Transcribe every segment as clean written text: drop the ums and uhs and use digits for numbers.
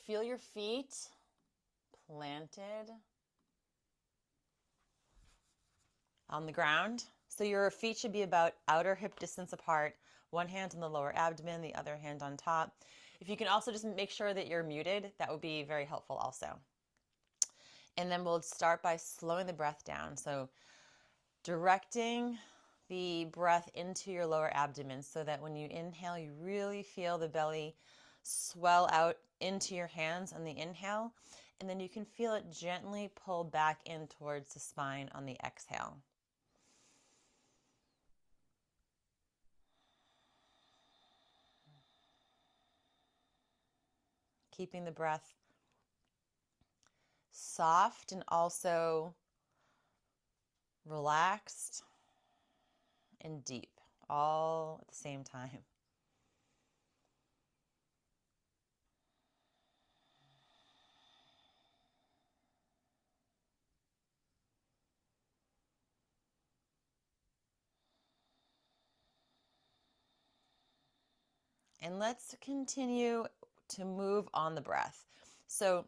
feel your feet planted on the ground. So your feet should be about outer hip distance apart, one hand on the lower abdomen, the other hand on top. If you can also just make sure that you're muted, that would be very helpful also. And then we'll start by slowing the breath down. So directing the breath into your lower abdomen so that when you inhale, you really feel the belly swell out into your hands on the inhale. And then you can feel it gently pull back in towards the spine on the exhale. Keeping the breath soft and also relaxed and deep, all at the same time. And let's continue to move on the breath. So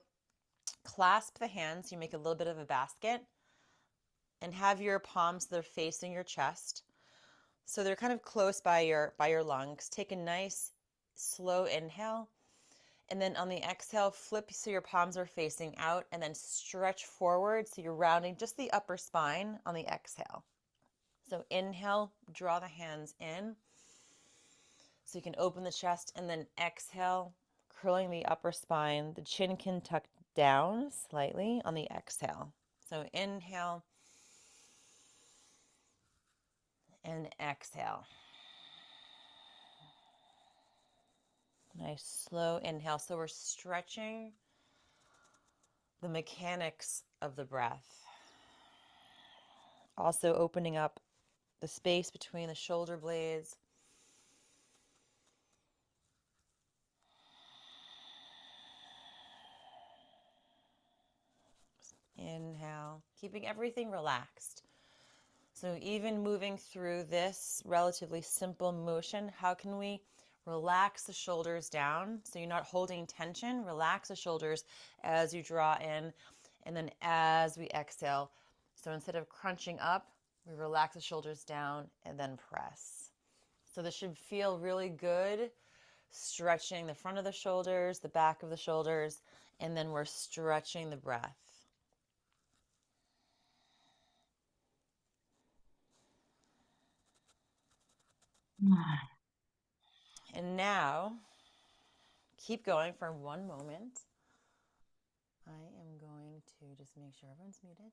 clasp the hands, you make a little bit of a basket, and have your palms that are facing your chest. So they're kind of close by your lungs. Take a nice slow inhale, and then on the exhale, flip so your palms are facing out, and then stretch forward so you're rounding just the upper spine on the exhale. So inhale, draw the hands in so you can open the chest, and then exhale, curling the upper spine. The chin can tuck down slightly on the exhale. So inhale and exhale. Nice slow inhale. So we're stretching the mechanics of the breath. Also opening up the space between the shoulder blades. Inhale, keeping everything relaxed. So even moving through this relatively simple motion, how can we relax the shoulders down so you're not holding tension? Relax the shoulders as you draw in, and then as we exhale. So instead of crunching up, we relax the shoulders down and then press. So this should feel really good, stretching the front of the shoulders, the back of the shoulders, and then we're stretching the breath. And now, keep going for one moment. I am going to just make sure everyone's muted.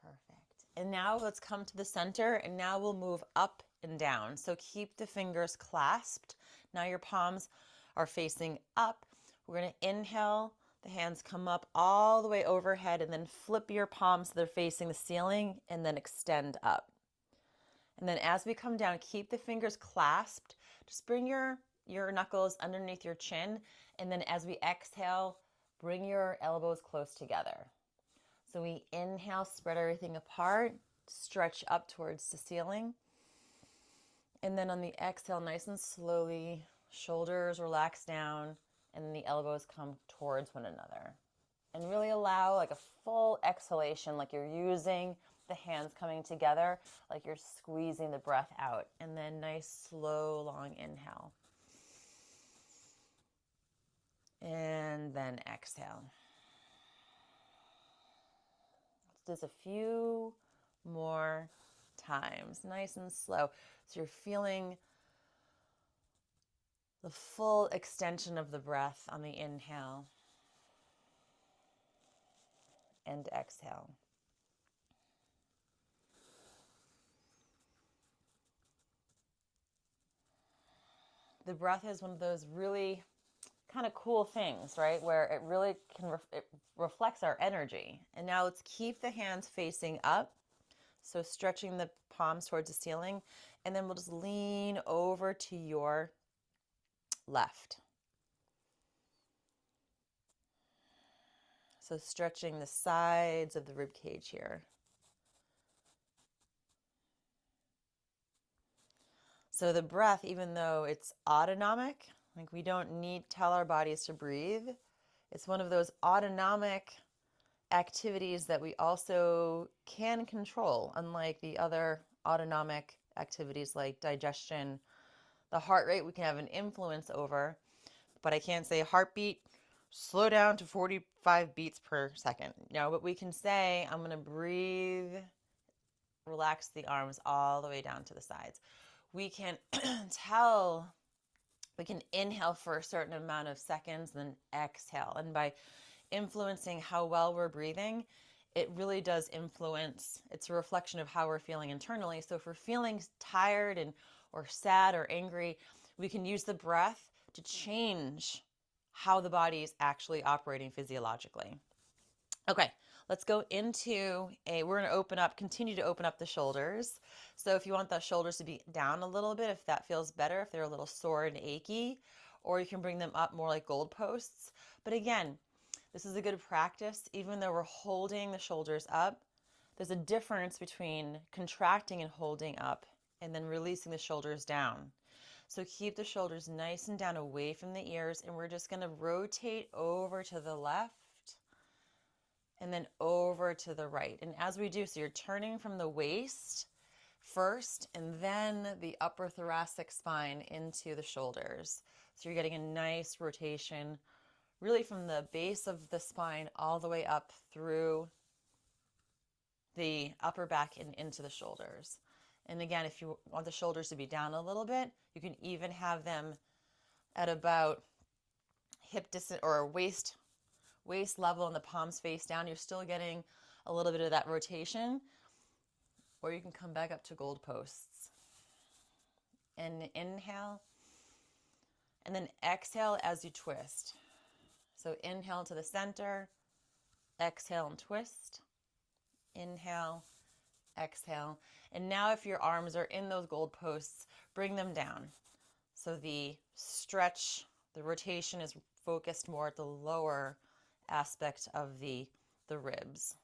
Perfect. And now let's come to the center, and now we'll move up and down. So keep the fingers clasped. Now your palms are facing up. We're going to inhale, the hands come up all the way overhead, and then flip your palms so they're facing the ceiling, and then extend up. And then as we come down, keep the fingers clasped. Just bring your knuckles underneath your chin. And then as we exhale, bring your elbows close together. So we inhale, spread everything apart, stretch up towards the ceiling. And then on the exhale, nice and slowly, shoulders relax down, and then the elbows come towards one another. And really allow like a full exhalation, like you're using the hands coming together, like you're squeezing the breath out. And then nice, slow, long inhale. And then exhale. Let's do this a few more times, nice and slow. So you're feeling the full extension of the breath on the inhale and exhale. The breath is one of those really kind of cool things, right? Where it really it reflects our energy. And now let's keep the hands facing up. So stretching the palms towards the ceiling, and then we'll just lean over to your left. So stretching the sides of the rib cage here. So the breath, even though it's autonomic, like we don't need to tell our bodies to breathe, it's one of those autonomic activities that we also can control, unlike the other autonomic activities like digestion. The heart rate we can have an influence over, but I can't say heartbeat, slow down to 45 beats per second. No, but we can say, I'm going to breathe, relax the arms all the way down to the sides. We can tell, we can inhale for a certain amount of seconds, then exhale. And by influencing how well we're breathing, it really does influence. It's a reflection of how we're feeling internally. So if we're feeling tired and or sad or angry, we can use the breath to change how the body is actually operating physiologically. Okay, let's go into we're going to open up, continue to open up the shoulders. So if you want the shoulders to be down a little bit, if that feels better, if they're a little sore and achy, or you can bring them up more like goalposts. But again, this is a good practice. Even though we're holding the shoulders up, there's a difference between contracting and holding up and then releasing the shoulders down. So keep the shoulders nice and down away from the ears, and we're just going to rotate over to the left and then over to the right. And as we do, so you're turning from the waist first and then the upper thoracic spine into the shoulders. So you're getting a nice rotation really from the base of the spine all the way up through the upper back and into the shoulders. And again, if you want the shoulders to be down a little bit, you can even have them at about hip distance or waist level and the palms face down. You're still getting a little bit of that rotation, or you can come back up to goalposts. And inhale, and then exhale as you twist. So inhale to the center, exhale and twist. Inhale, exhale. And now if your arms are in those goalposts, bring them down. So the stretch, the rotation is focused more at the lower aspect of the ribs.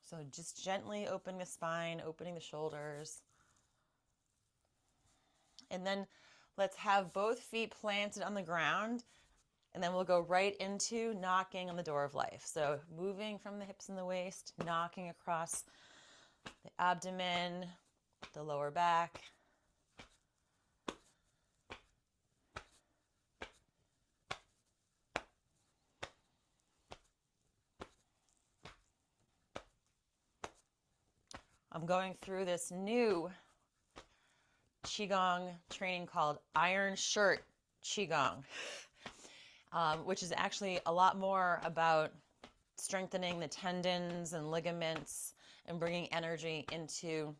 So just gently opening the spine, opening the shoulders. And then let's have both feet planted on the ground, and then we'll go right into knocking on the door of life. So moving from the hips and the waist, knocking across the abdomen, the lower back. I'm going through this new QiGong training called Iron Shirt QiGong, which is actually a lot more about strengthening the tendons and ligaments and bringing energy into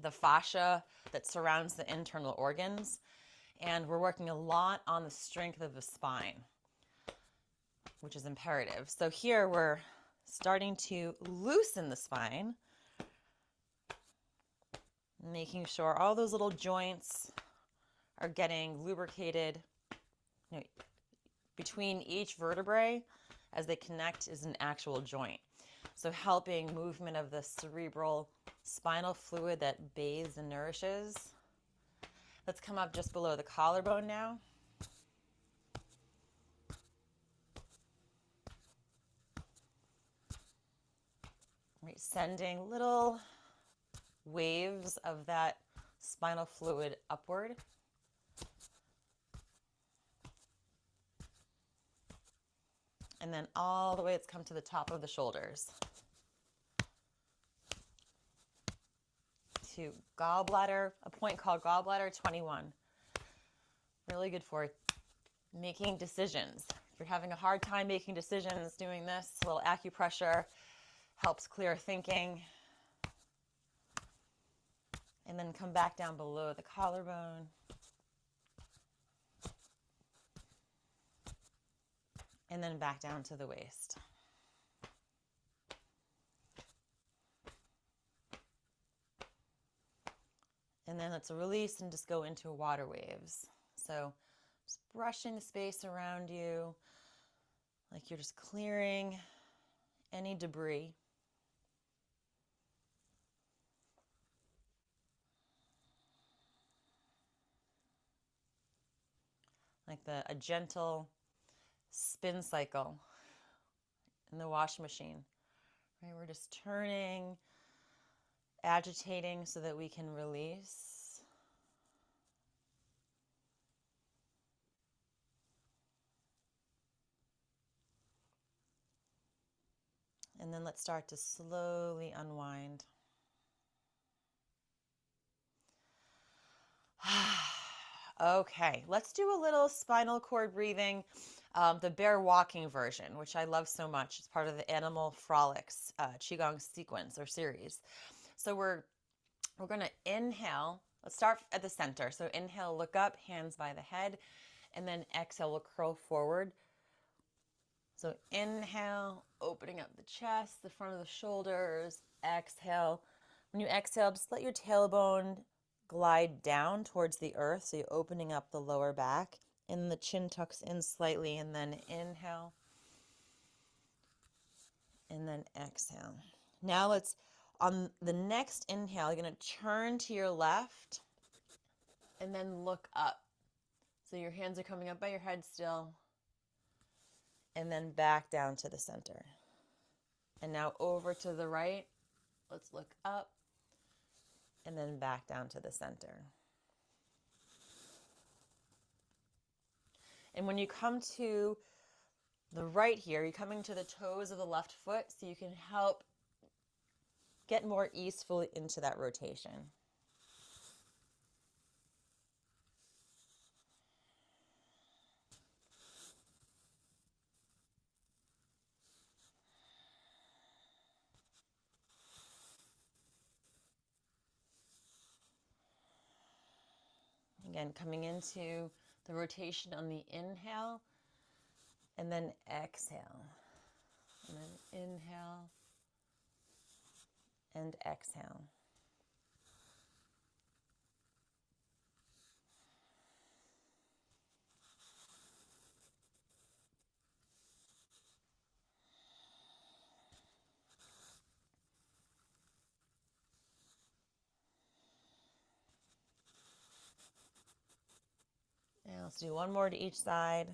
the fascia that surrounds the internal organs. And we're working a lot on the strength of the spine, which is imperative. So here we're starting to loosen the spine, making sure all those little joints are getting lubricated. You know, between each vertebrae, as they connect, is an actual joint. So helping movement of the cerebral spinal fluid that bathes and nourishes. Let's come up just below the collarbone now. Right, sending little waves of that spinal fluid upward. And then all the way it's come to the top of the shoulders. To gallbladder, a point called gallbladder 21. Really good for making decisions. If you're having a hard time making decisions, doing this, a little acupressure helps clear thinking. And then come back down below the collarbone. And then back down to the waist. And then let's release and just go into water waves. So just brushing the space around you, like you're just clearing any debris. like a gentle spin cycle in the washing machine. Right? We're just turning, agitating so that we can release. And then let's start to slowly unwind. Okay, let's do a little spinal cord breathing, the bear walking version, which I love so much. It's part of the Animal Frolics QiGong sequence or series. So we're going to inhale. Let's start at the center. So inhale, look up, hands by the head, and then exhale, we'll curl forward. So inhale, opening up the chest, the front of the shoulders. Exhale. When you exhale, just let your tailbone glide down towards the earth. So you're opening up the lower back, and the chin tucks in slightly, and then inhale, and then exhale. Now let's, on the next inhale, you're going to turn to your left and then look up. So your hands are coming up by your head still, and then back down to the center. And now over to the right. Let's look up and then back down to the center. And when you come to the right here, you're coming to the toes of the left foot so you can help get more easefully into that rotation. Again, coming into the rotation on the inhale, and then exhale. And then inhale and exhale. And let's do one more to each side.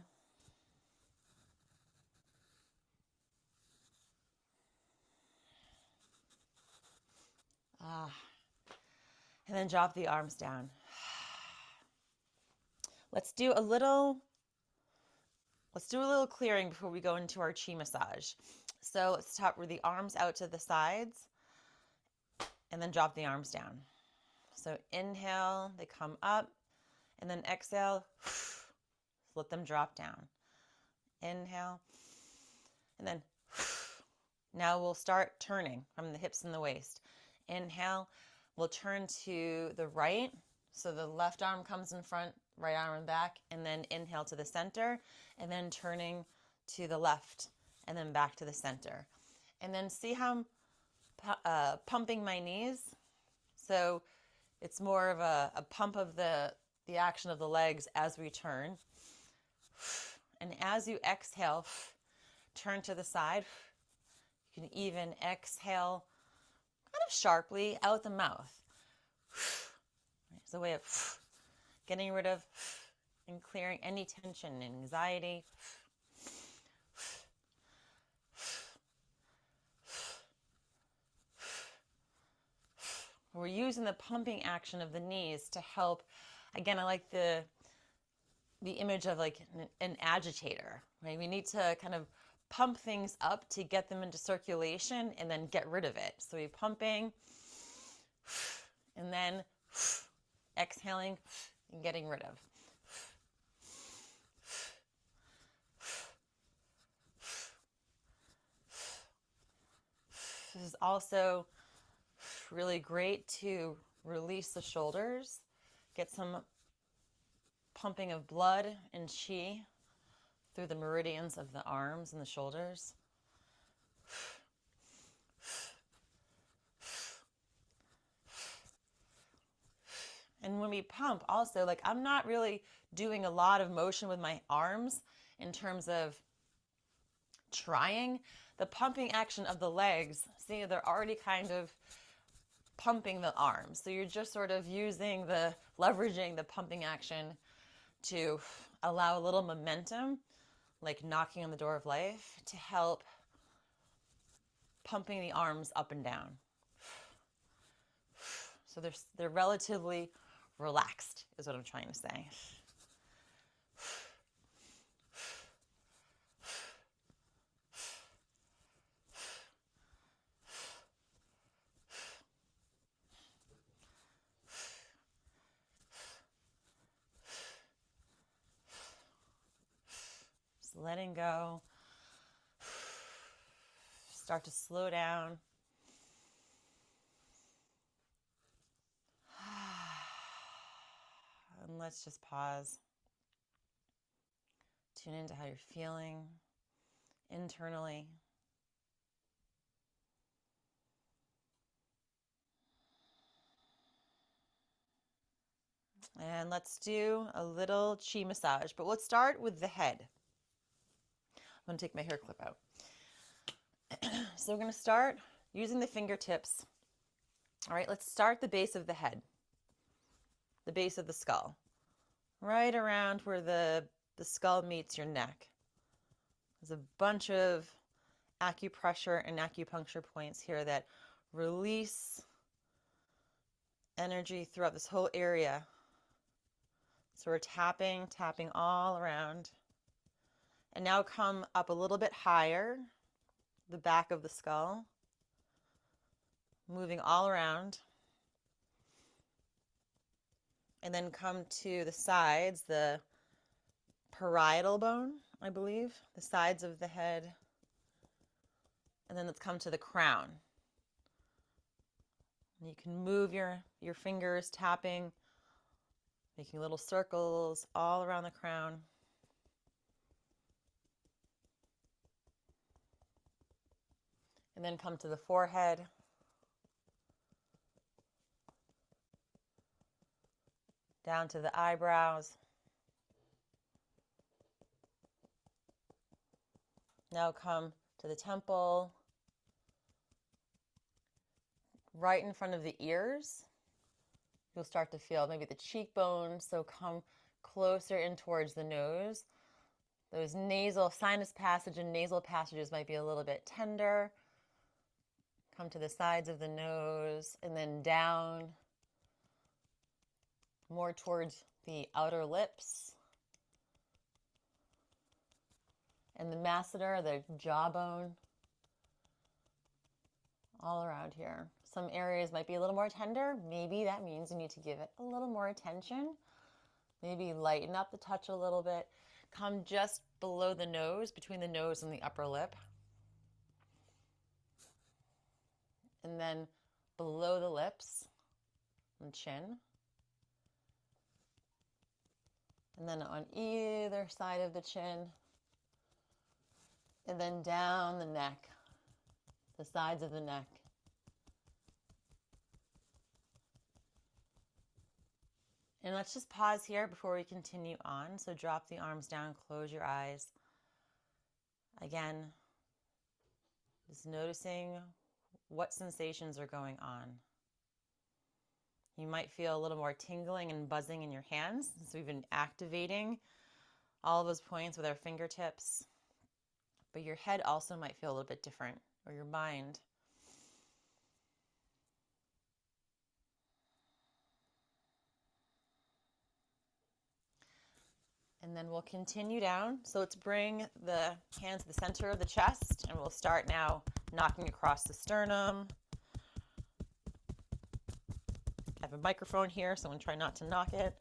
And then drop the arms down. Let's do a little clearing before we go into our chi massage. So let's start with the arms out to the sides and then drop the arms down. So inhale, they come up, and then exhale, let them drop down. Inhale, and then now we'll start turning from the hips and the waist. Inhale, we'll turn to the right. So the left arm comes in front, right arm back, and then inhale to the center, and then turning to the left, and then back to the center. And then see how I'm pumping my knees. So it's more of a pump of the action of the legs as we turn. And as you exhale, turn to the side. You can even exhale kind of sharply out the mouth. It's a way of getting rid of and clearing any tension and anxiety. We're using the pumping action of the knees to help. Again, I like the image of like an agitator, right? We need to kind of pump things up to get them into circulation and then get rid of it. So we're pumping and then exhaling and getting rid of. This is also really great to release the shoulders, get some pumping of blood and chi through the meridians of the arms and the shoulders. And when we pump also, like I'm not really doing a lot of motion with my arms in terms of trying. The pumping action of the legs, see, they're already kind of pumping the arms. So you're just sort of leveraging the pumping action to allow a little momentum, like knocking on the door of life, to help pumping the arms up and down. So they're relatively relaxed, is what I'm trying to say. Just letting go. Start to slow down. And let's just pause. Tune into how you're feeling internally. And let's do a little chi massage, but let's start with the head. I'm going to take my hair clip out. So we're going to start using the fingertips. All right, let's start the base of the head, the base of the skull, right around where the skull meets your neck. There's a bunch of acupressure and acupuncture points here that release energy throughout this whole area. So we're tapping all around. And now come up a little bit higher, the back of the skull, moving all around. And then come to the sides, the parietal bone, I believe, the sides of the head. And then let's come to the crown. You can move your fingers, tapping, making little circles all around the crown. And then come to the forehead. Down to the eyebrows. Now come to the temple. Right in front of the ears. You'll start to feel maybe the cheekbones, so come closer in towards the nose. Those nasal sinus passage and nasal passages might be a little bit tender. Come to the sides of the nose and then down more towards the outer lips. And the masseter, the jawbone, all around here. Some areas might be a little more tender. Maybe that means you need to give it a little more attention. Maybe lighten up the touch a little bit. Come just below the nose, between the nose and the upper lip. And then below the lips and chin. And then on either side of the chin. And then down the neck, the sides of the neck. And let's just pause here before we continue on. So drop the arms down, close your eyes. Again, just noticing what sensations are going on. You might feel a little more tingling and buzzing in your hands. So we've been activating all of those points with our fingertips. But your head also might feel a little bit different, or your mind. And then we'll continue down. So let's bring the hands to the center of the chest, and we'll start now knocking across the sternum. I have a microphone here, so I'm going to try not to knock it.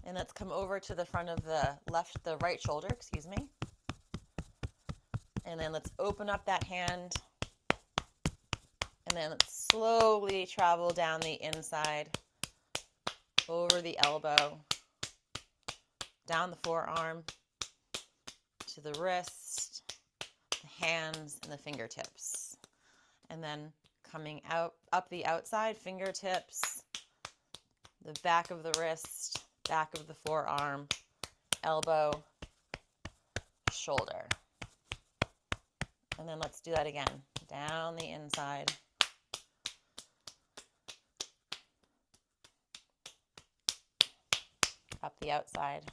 And let's come over to the front of the right shoulder, excuse me. And then let's open up that hand. And then let's slowly travel down the inside, over the elbow, down the forearm, to the wrist, the hands, and the fingertips. And then coming out, up the outside, fingertips, the back of the wrist, back of the forearm, elbow, shoulder. And then let's do that again, down the inside. up the outside,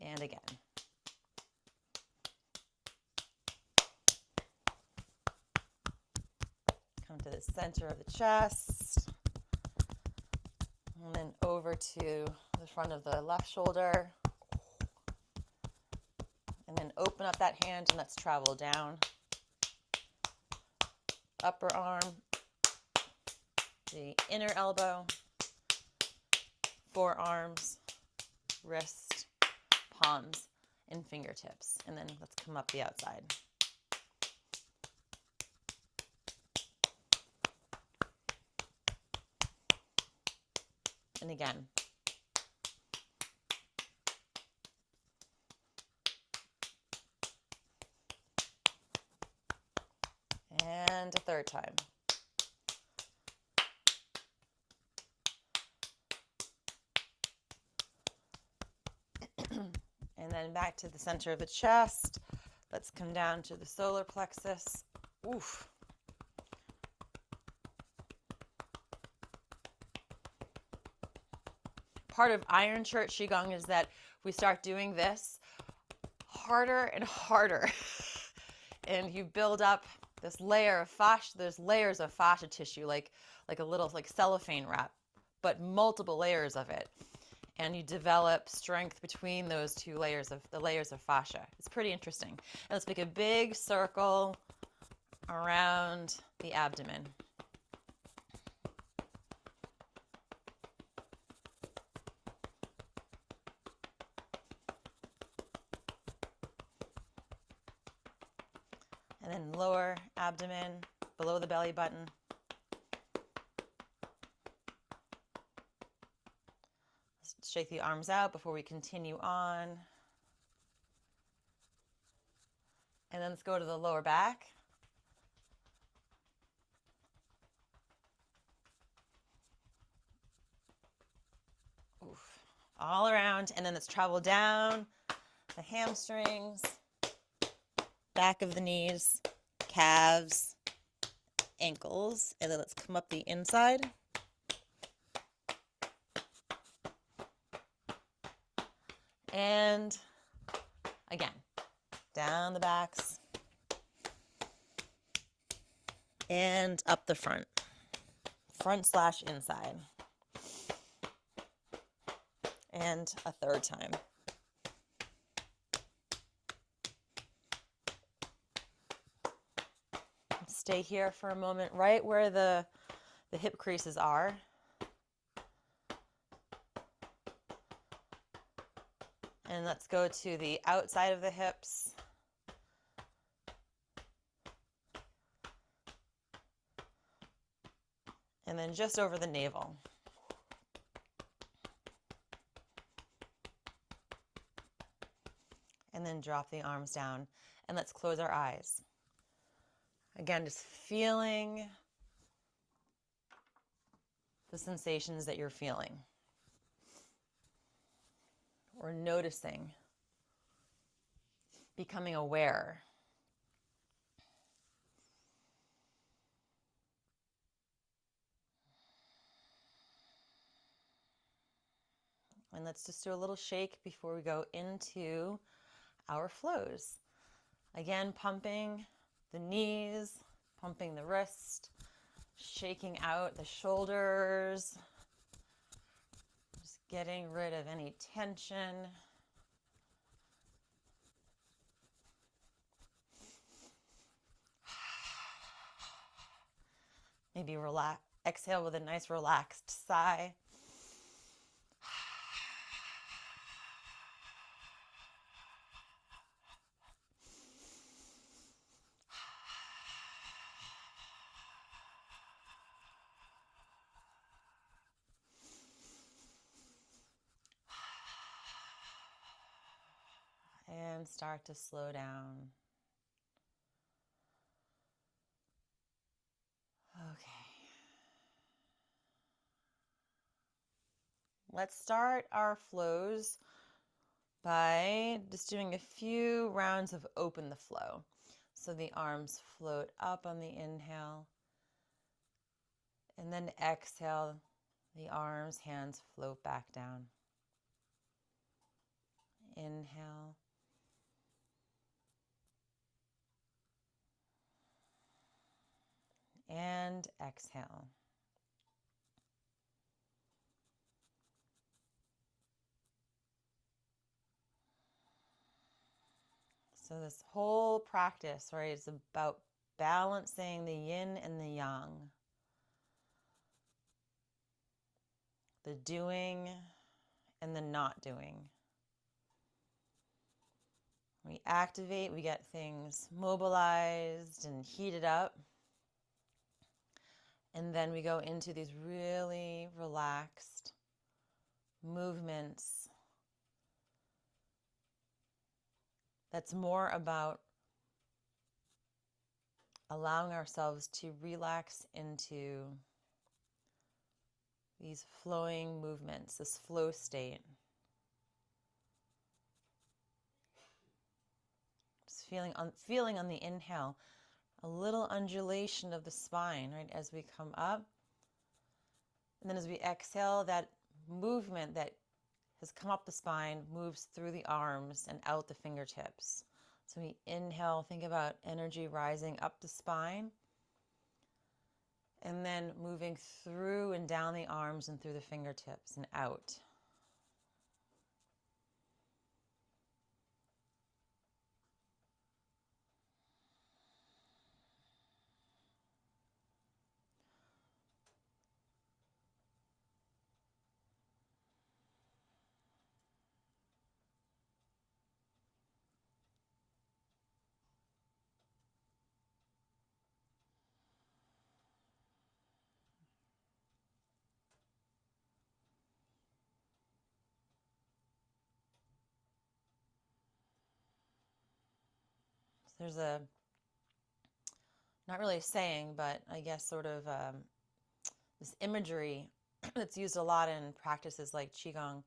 and again. Come to the center of the chest, and then over to the front of the left shoulder, and then open up that hand and let's travel down. Upper arm, the inner elbow, forearms, wrist, palms, and fingertips. And then let's come up the outside. And again. And a third time. And then back to the center of the chest. Let's come down to the solar plexus. Oof. Part of Iron Church QiGong is that we start doing this harder and harder. And you build up this layer of fascia, there's layers of fascia tissue, like a little cellophane wrap, but multiple layers of it. And you develop strength between those two layers of fascia. It's pretty interesting. And let's make a big circle around the abdomen. And then lower abdomen, below the belly button. Let's shake the arms out before we continue on. And then let's go to the lower back. Oof. All around, and then let's travel down the hamstrings, back of the knees, calves, ankles, and then let's come up the inside. And again, down the backs and up the front / inside. And a third time. Stay here for a moment, right where the hip creases are. And let's go to the outside of the hips. And then just over the navel. And then drop the arms down. And let's close our eyes. Again, just feeling the sensations that you're feeling. Or noticing. Becoming aware. And let's just do a little shake before we go into our flows. Again, pumping the knees, pumping the wrist, shaking out the shoulders, just getting rid of any tension. Maybe relax, exhale with a nice relaxed sigh. And start to slow down. Okay. Let's start our flows by just doing a few rounds of open the flow. So the arms float up on the inhale, and then exhale, The arms, hands float back down. Inhale. And exhale. So this whole practice, right, is about balancing the yin and the yang, the doing and the not doing. We activate, we get things mobilized and heated up. And then we go into these really relaxed movements that's more about allowing ourselves to relax into these flowing movements, this flow state. Just feeling on the inhale, a little undulation of the spine, right, as we come up. And then as we exhale, that movement that has come up the spine moves through the arms and out the fingertips. So we inhale, think about energy rising up the spine, and then moving through and down the arms and through the fingertips and out. There's a, not really a saying, but I guess sort of this imagery that's used a lot in practices like QiGong.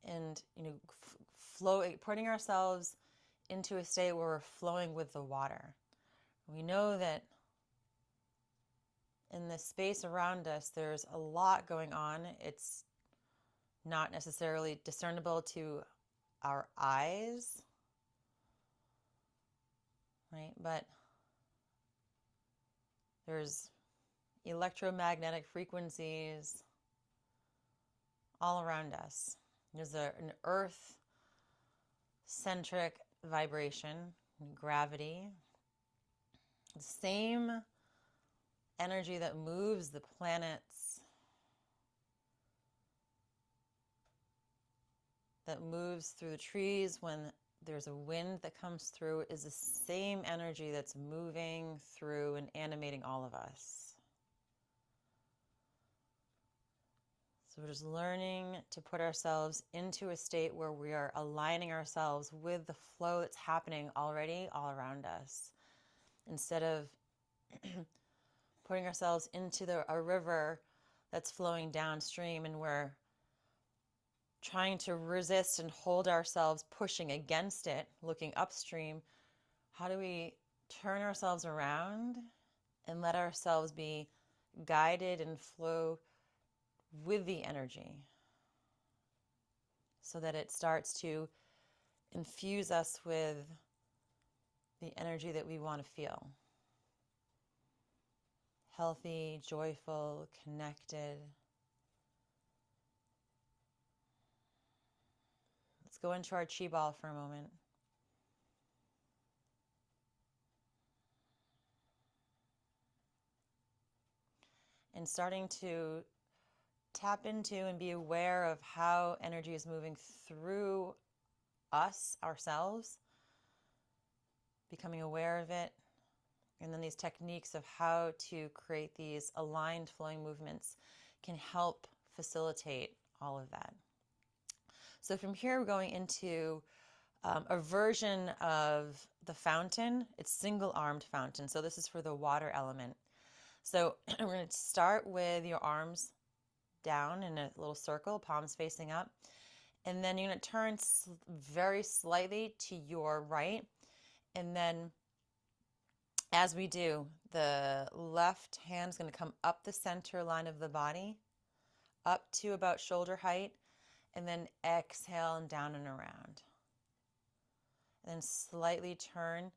And, putting ourselves into a state where we're flowing with the water. We know that in the space around us, there's a lot going on. It's not necessarily discernible to our eyes, right? But there's electromagnetic frequencies all around us. There's an earth-centric vibration, gravity, the same energy that moves the planets, that moves through the trees when there's a wind that comes through, is the same energy that's moving through and animating all of us. So we're just learning to put ourselves into a state where we are aligning ourselves with the flow that's happening already all around us. Instead of putting ourselves into a river that's flowing downstream and we're trying to resist and hold ourselves pushing against it, looking upstream, how do we turn ourselves around and let ourselves be guided and flow with the energy so that it starts to infuse us with the energy that we want to feel? Healthy, joyful, connected. Let's go into our chi ball for a moment. And starting to tap into and be aware of how energy is moving through us, ourselves, becoming aware of it, and then these techniques of how to create these aligned flowing movements can help facilitate all of that. So from here, we're going into a version of the fountain. It's single-armed fountain. So this is for the water element. So we're going to start with your arms down in a little circle, palms facing up. And then you're going to turn very slightly to your right. And then As we do, the left hand is going to come up the center line of the body, up to about shoulder height, and then exhale and down and around. And then slightly turn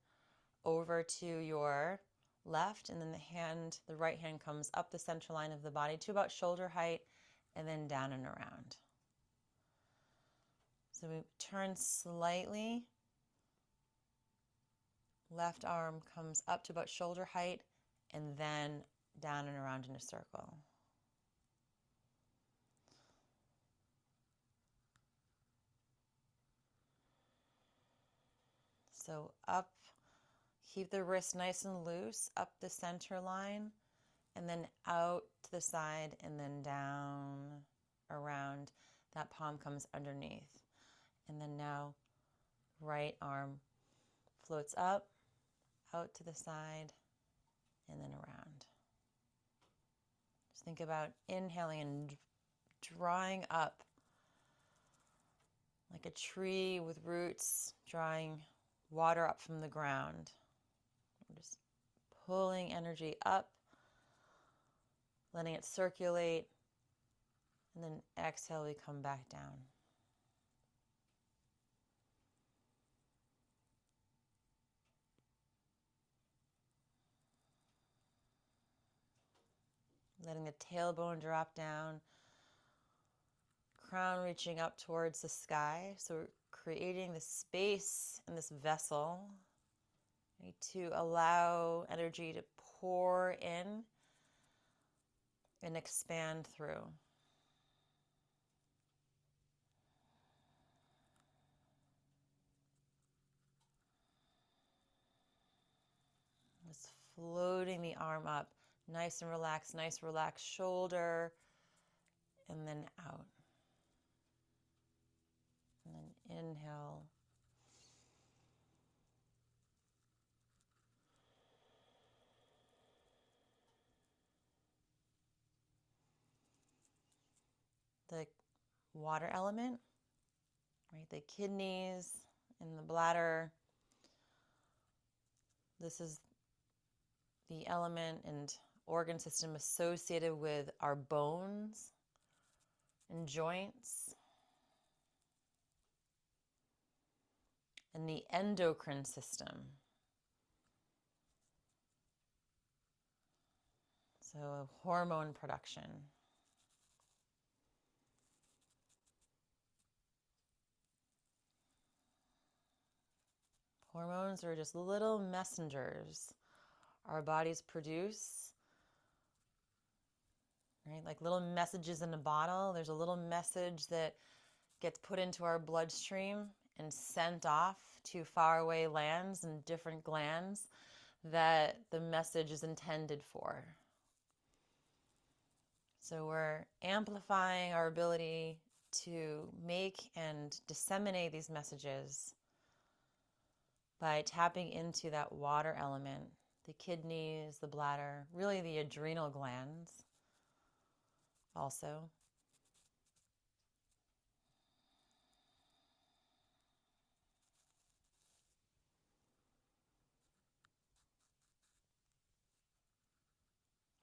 over to your left, and then the right hand comes up the center line of the body to about shoulder height, and then down and around. So we turn slightly. Left arm comes up to about shoulder height, and then down and around in a circle. So up, keep the wrist nice and loose, up the center line, and then out to the side, and then down, around. That palm comes underneath. And then now, right arm floats up, out to the side, and then around. Just think about inhaling and drawing up like a tree with roots, drawing water up from the ground. We're just pulling energy up, letting it circulate, and then exhale, we come back down. Letting the tailbone drop down, crown reaching up towards the sky. So we're creating this space and this vessel to allow energy to pour in and expand through. Just floating the arm up, nice and relaxed, nice relaxed shoulder, and then out. And then inhale. The water element, right? The kidneys and the bladder. This is the element and organ system associated with our bones and joints. And the endocrine system. So hormone production. Hormones are just little messengers our bodies produce, right? Like little messages in a bottle. There's a little message that gets put into our bloodstream and sent off to faraway lands and different glands that the message is intended for. So we're amplifying our ability to make and disseminate these messages by tapping into that water element, the kidneys, the bladder, really the adrenal glands also.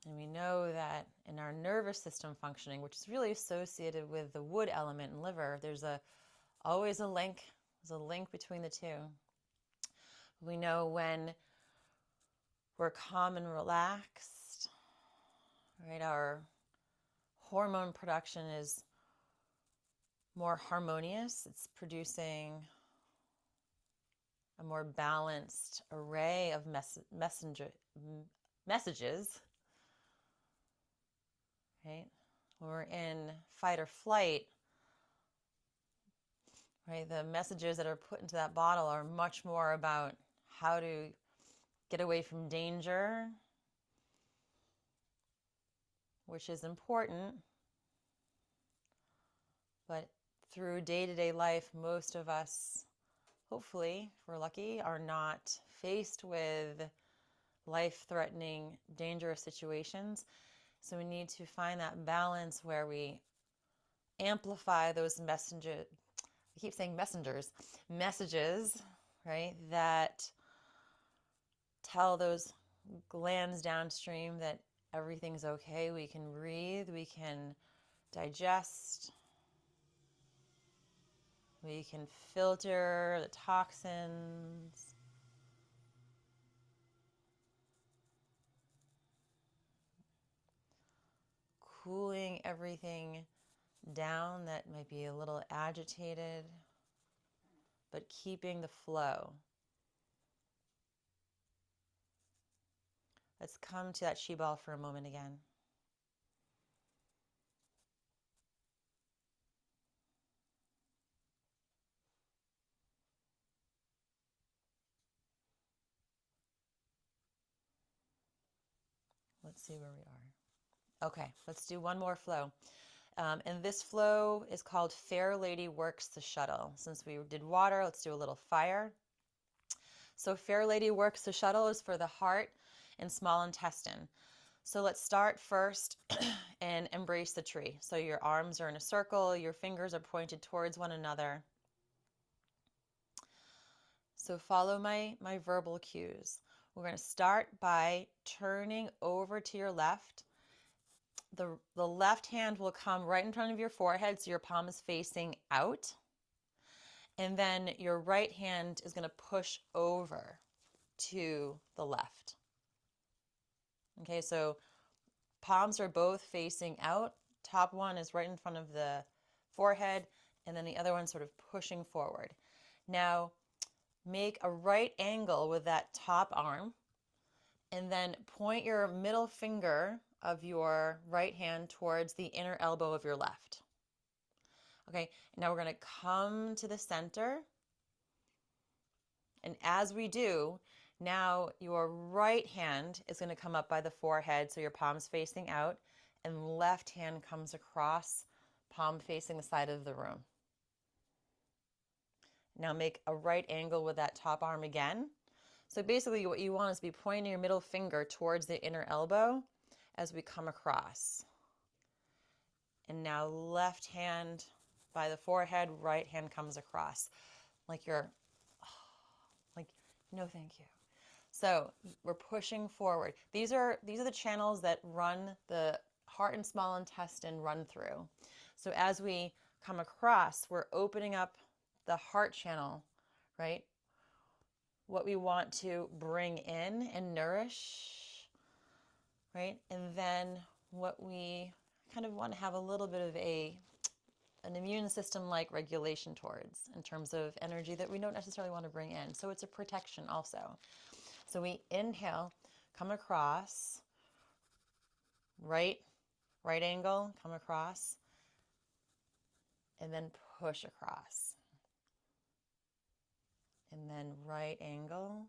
And we know that in our nervous system functioning, which is really associated with the wood element and liver, there's always a link. There's a link between the two. We know when we're calm and relaxed, right, our hormone production is more harmonious. It's producing a more balanced array of messages, right? When we're in fight or flight, right, the messages that are put into that bottle are much more about how to get away from danger, which is important. But through day-to-day life, most of us, hopefully, if we're lucky, are not faced with life-threatening, dangerous situations. So we need to find that balance where we amplify those messages. I keep saying messages, right, that tell those glands downstream that everything's okay. We can breathe, we can digest, we can filter the toxins. Cooling everything down that might be a little agitated, but keeping the flow. Let's come to that chi ball for a moment again. Let's see where we are. Okay, let's do one more flow. And this flow is called Fair Lady Works the Shuttle. Since we did water, let's do a little fire. So Fair Lady Works the Shuttle is for the heart and small intestine. So let's start first and embrace the tree. So your arms are in a circle, your fingers are pointed towards one another. So follow my verbal cues. We're going to start by turning over to your left. The left hand will come right in front of your forehead, so your palm is facing out. And then your right hand is going to push over to the left. Okay, so palms are both facing out. Top one is right in front of the forehead, and then the other one sort of pushing forward. Now, make a right angle with that top arm, and then point your middle finger of your right hand towards the inner elbow of your left. Okay, now we're going to come to the center. And as we do, now your right hand is going to come up by the forehead, so your palm's facing out, and left hand comes across, palm facing the side of the room. Now make a right angle with that top arm again. So basically what you want is to be pointing your middle finger towards the inner elbow as we come across. And now left hand by the forehead, right hand comes across. Like you're, like, no thank you. So we're pushing forward. These are the channels that run the heart and small intestine run through. So as we come across, we're opening up the heart channel, right? What we want to bring in and nourish, right? And then what we kind of want to have a little bit of an immune system like regulation towards in terms of energy that we don't necessarily want to bring in. So it's a protection also. So we inhale, come across, right angle, come across, and then push across. And then right angle,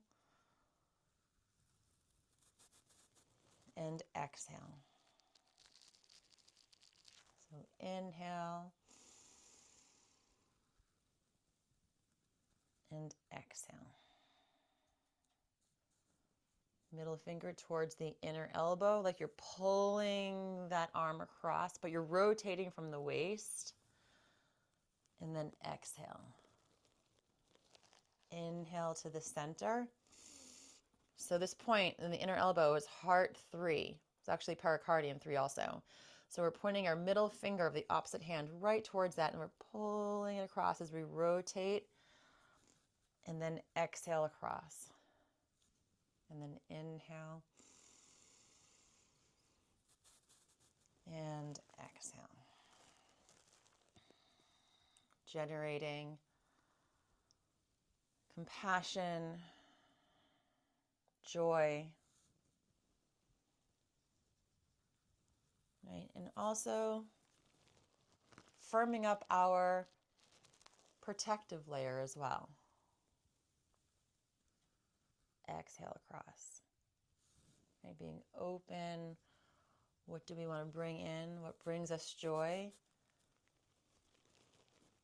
and exhale. So inhale, and exhale. Middle finger towards the inner elbow, like you're pulling that arm across, but you're rotating from the waist. And then exhale. Inhale to the center. So this point in the inner elbow is heart 3. It's actually pericardium 3 also. So we're pointing our middle finger of the opposite hand right towards that, and we're pulling it across as we rotate, and then exhale across. And then inhale. And exhale. Generating compassion, joy, right? And also firming up our protective layer as well. Exhale across. Right? Being open. What do we want to bring in? What brings us joy?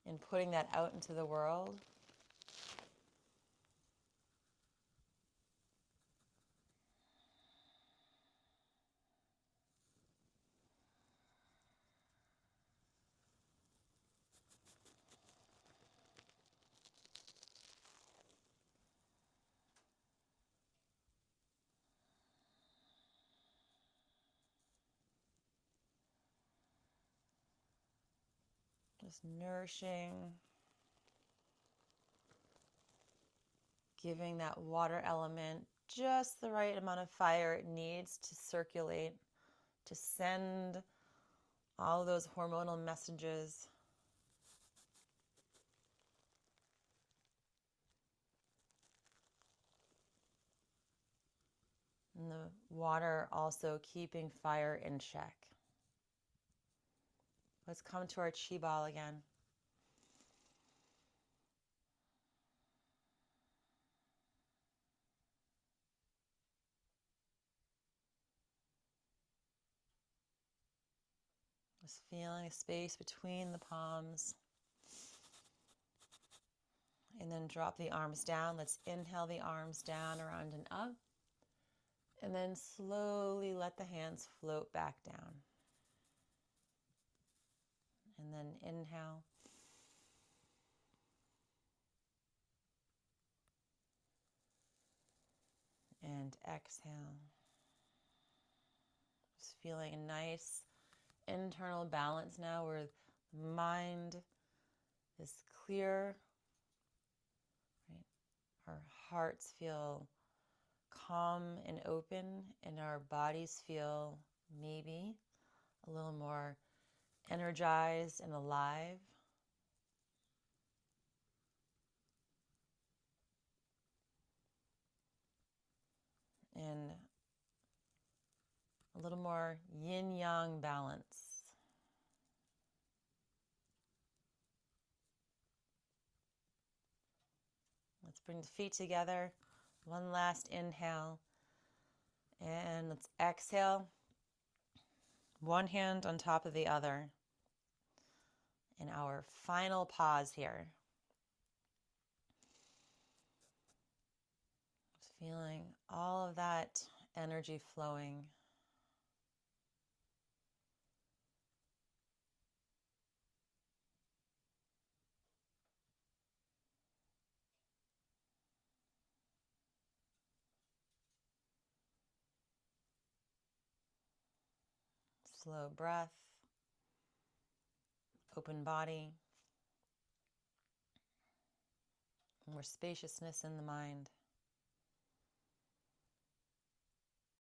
And putting that out into the world. Just nourishing, giving that water element just the right amount of fire it needs to circulate, to send all of those hormonal messages. And the water also keeping fire in check. Let's come to our chi ball again. Just feeling a space between the palms. And then drop the arms down. Let's inhale the arms down, around and up. And then slowly let the hands float back down. And then inhale. And exhale. Just feeling a nice internal balance now where the mind is clear. Right? Our hearts feel calm and open, and our bodies feel maybe a little more energized and alive. And a little more yin-yang balance. Let's bring the feet together. One last inhale. And let's exhale. One hand on top of the other. And our final pause here. Just feeling all of that energy flowing. Slow breath, open body, more spaciousness in the mind.